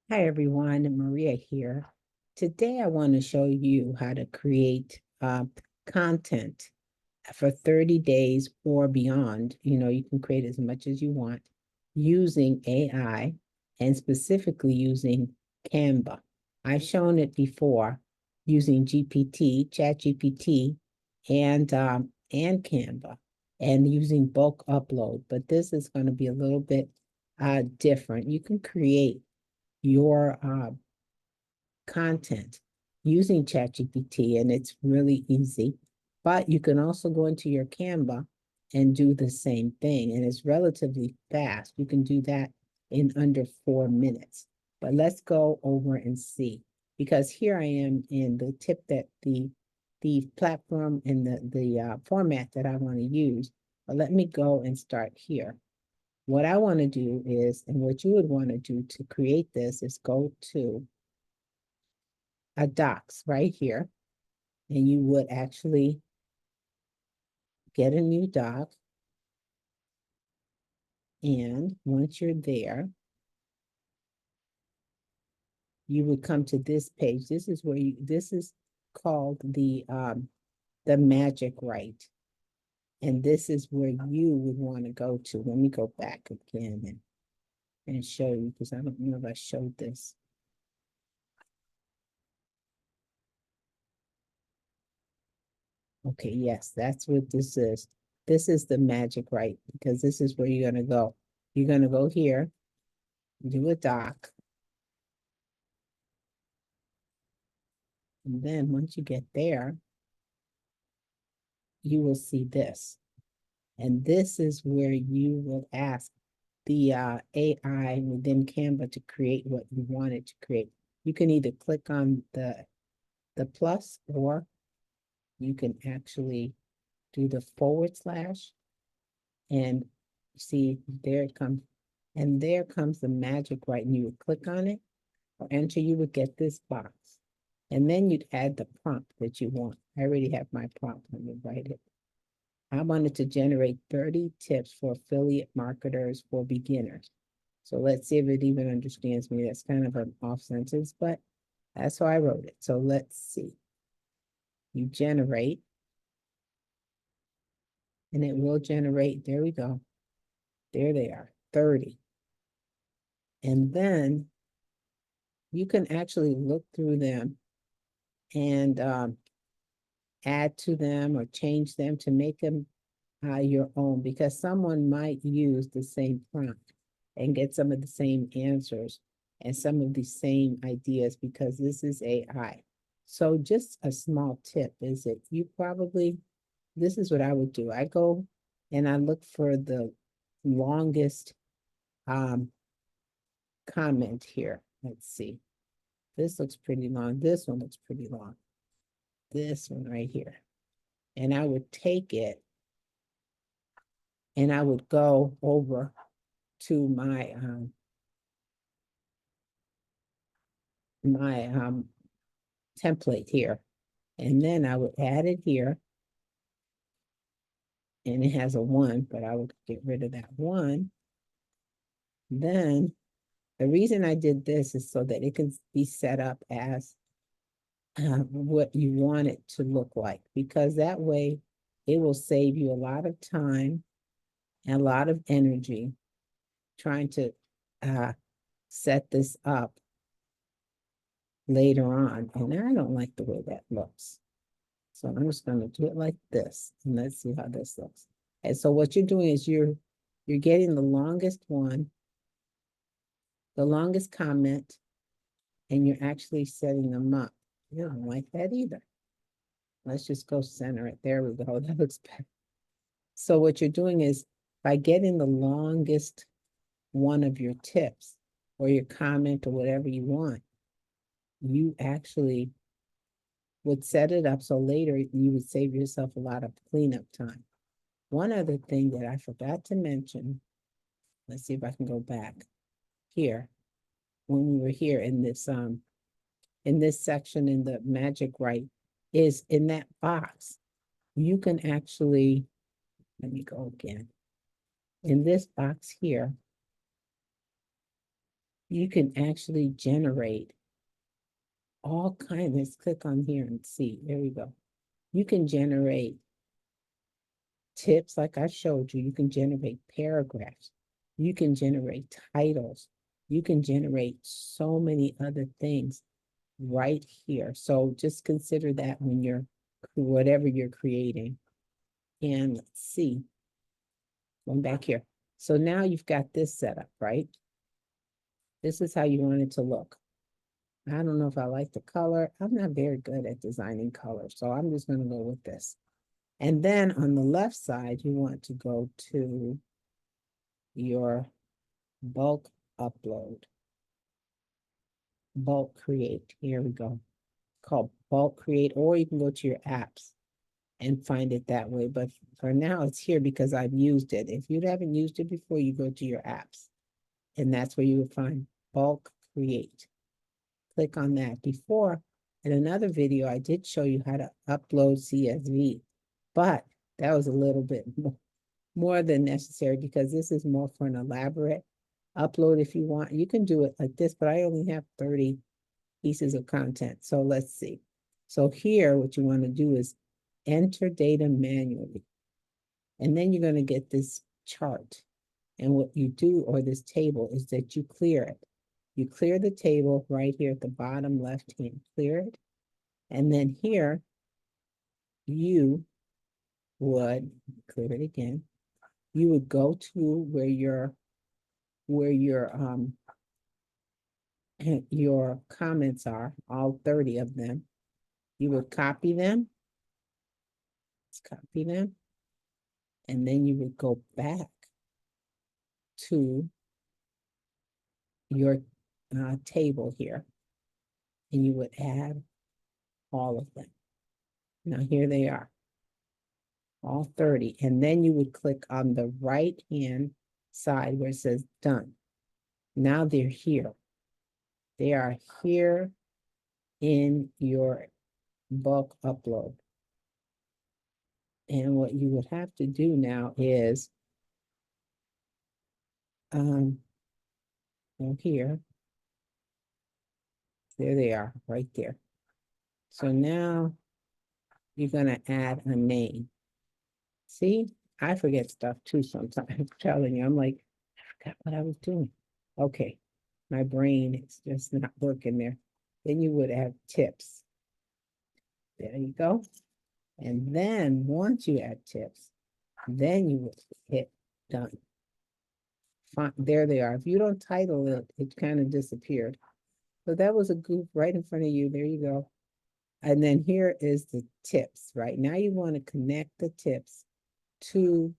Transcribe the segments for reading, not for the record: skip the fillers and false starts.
Hi everyone, Maria here. Today I want to show you how to create content for 30 days or beyond. You can create as much as you want using AI and specifically using Canva. I've shown it before using ChatGPT, and Canva, and using bulk upload, but this is going to be a little bit different. You can create your content using ChatGPT, and it's really easy. But you can also go into your Canva and do the same thing, and it's relatively fast. You can do that in under 4 minutes. But let's go over and see, because here I am in the tip that the platform and the format that I want to use. But let me go and start here. What I want to do is, and what you would want to do to create this is go to a docs right here, and you would actually get a new doc. And once you're there, you would come to this page. This is where this is called the magic right. And this is where you would want to go to. Let me go back again and show you, because I don't know if I showed this. Okay, yes, that's what this is. This is the magic right, because this is where you're going to go. You're going to go here, do a doc. And then once you get there, you will see this. And this is where you will ask the AI within Canva to create what you want it to create. You can either click on the plus, or you can actually do the / and see, there it comes. And there comes the magic right, and you would click on it or enter, you would get this box. And then you'd add the prompt that you want. I already have my prompt. Let me write it. I wanted to generate 30 tips for affiliate marketers for beginners. So let's see if it even understands me. That's kind of an off sentence, but that's how I wrote it. So let's see. You generate, and it will generate. There we go. There they are, 30. And then you can actually look through them and add to them or change them to make them your own, because someone might use the same prompt and get some of the same answers and some of the same ideas, because this is AI. So just a small tip is that this is what I would do. I go and I look for the longest comment here. Let's see. This looks pretty long. This one looks pretty long. This one right here. And I would take it and I would go over to my template here. And then I would add it here. And it has a 1, but I would get rid of that 1. Then the reason I did this is so that it can be set up as what you want it to look like, because that way it will save you a lot of time and a lot of energy trying to set this up later on. And I don't like the way that looks. So I'm just going to do it like this, and let's see how this looks. And so what you're doing is you're getting the longest one, the longest comment, and you're actually setting them up. You don't like that either. Let's just go center it. There we go. That looks better. So what you're doing is, by getting the longest one of your tips or your comment or whatever you want, you actually would set it up so later you would save yourself a lot of cleanup time. One other thing that I forgot to mention, let's see if I can go back here. When we were here in this section in the magic right, is in that box, you can actually, let me go again. In this box here, you can actually generate all kinds. Let's click on here and see. There we go. You can generate tips like I showed you. You can generate paragraphs. You can generate titles. You can generate so many other things right here. So just consider that when you're whatever you're creating. And let's see, going back here. So now you've got this set up, right? This is how you want it to look. I don't know if I like the color. I'm not very good at designing color, so I'm just going to go with this. And then on the left side, you want to go to your bulk upload, bulk create. Here we go. Called bulk create, or you can go to your apps and find it that way. But for now, it's here because I've used it. If you haven't used it before, you go to your apps, and that's where you would find bulk create. Click on that. Before, in another video, I did show you how to upload CSV, but that was a little bit more than necessary because this is more for an elaborate upload. If you want, you can do it like this, but I only have 30 pieces of content. So let's see. So here, what you want to do is enter data manually. And then you're going to get this chart. And what you do, or this table, is that you clear it. You clear the table right here at the bottom left hand, clear it. And then here, you would clear it again. You would go to where your comments are, all 30 of them. You would copy them. Let's copy them. And then you would go back to your table here, and you would add all of them. Now here they are, all 30. And then you would click on the right hand side where it says done. Now they're here. They are here in your bulk upload. And what you would have to do now is go here. There they are, right there. So now you're going to add a name. See, I forget stuff too sometimes. I'm telling you, I'm like, I forgot what I was doing. Okay, my brain is just not working there. Then you would have tips. There you go. And then once you add tips, then you would hit done. Fine, there they are. If you don't title it, it kind of disappeared. So that was a goof right in front of you. There you go. And then here is the tips, right? Now you want to connect the tips to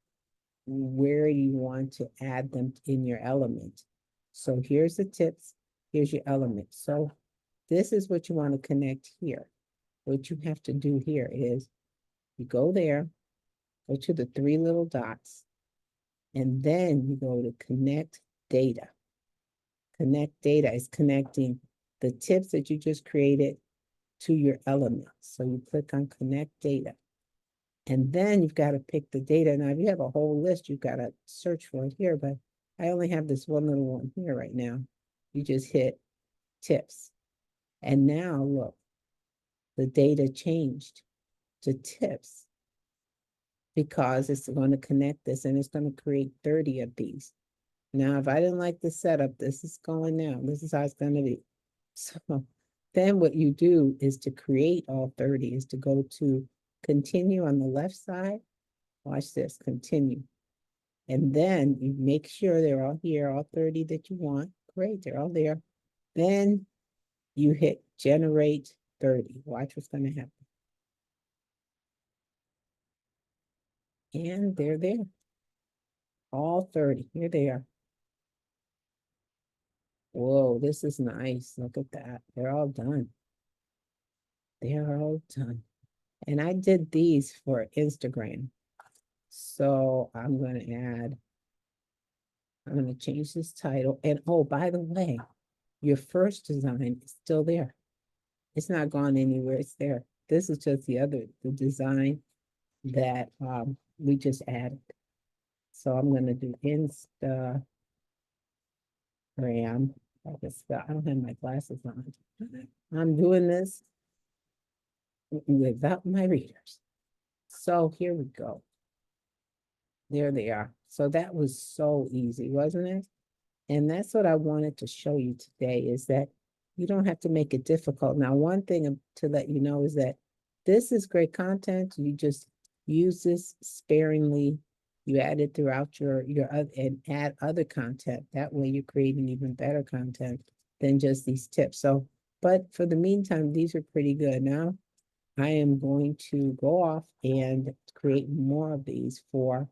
where you want to add them in your element. So here's the tips, here's your element. So this is what you want to connect here. What you have to do here is you go there, go to the three little dots, and then you go to connect data. Connect data is connecting the tips that you just created to your element. So you click on connect data. And then you've got to pick the data. Now, if you have a whole list, you've got to search for it here, but I only have this one little one here right now. You just hit tips. And now look, the data changed to tips because it's going to connect this and it's going to create 30 of these. Now, if I didn't like the setup, this is going now. This is how it's going to be. So then what you do is to create all 30 is to go to continue on the left side. Watch this, continue. And then you make sure they're all here, all 30 that you want. Great, they're all there. Then you hit generate 30. Watch what's going to happen. And they're there. All 30. Here they are. Whoa, this is nice. Look at that. They're all done. They're all done. And I did these for Instagram. So I'm going to change this title. And oh, by the way, your first design is still there. It's not gone anywhere. It's there. This is just the design that we just added. So I'm going to do Instagram I just, I don't have my glasses on. I'm doing this without my readers. So here we go. There they are. So that was so easy, wasn't it? And that's what I wanted to show you today is that you don't have to make it difficult. Now, one thing to let you know is that this is great content. You just use this sparingly. You add it throughout your and add other content. That way you're creating even better content than just these tips. So, but for the meantime, these are pretty good. Now, I am going to go off and create more of these for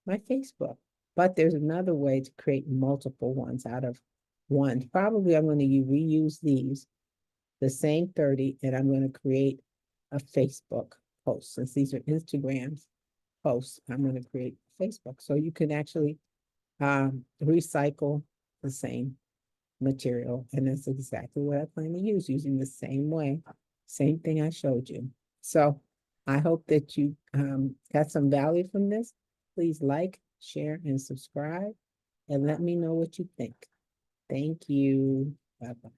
my Facebook. But there's another way to create multiple ones out of one. Probably I'm going to reuse these, the same 30, and I'm going to create a Facebook post. Since these are Instagrams posts, I'm going to create Facebook. So you can actually recycle the same material. And that's exactly what I plan to use, using the same way, same thing I showed you. So I hope that you got some value from this. Please like, share, and subscribe, and let me know what you think. Thank you. Bye-bye.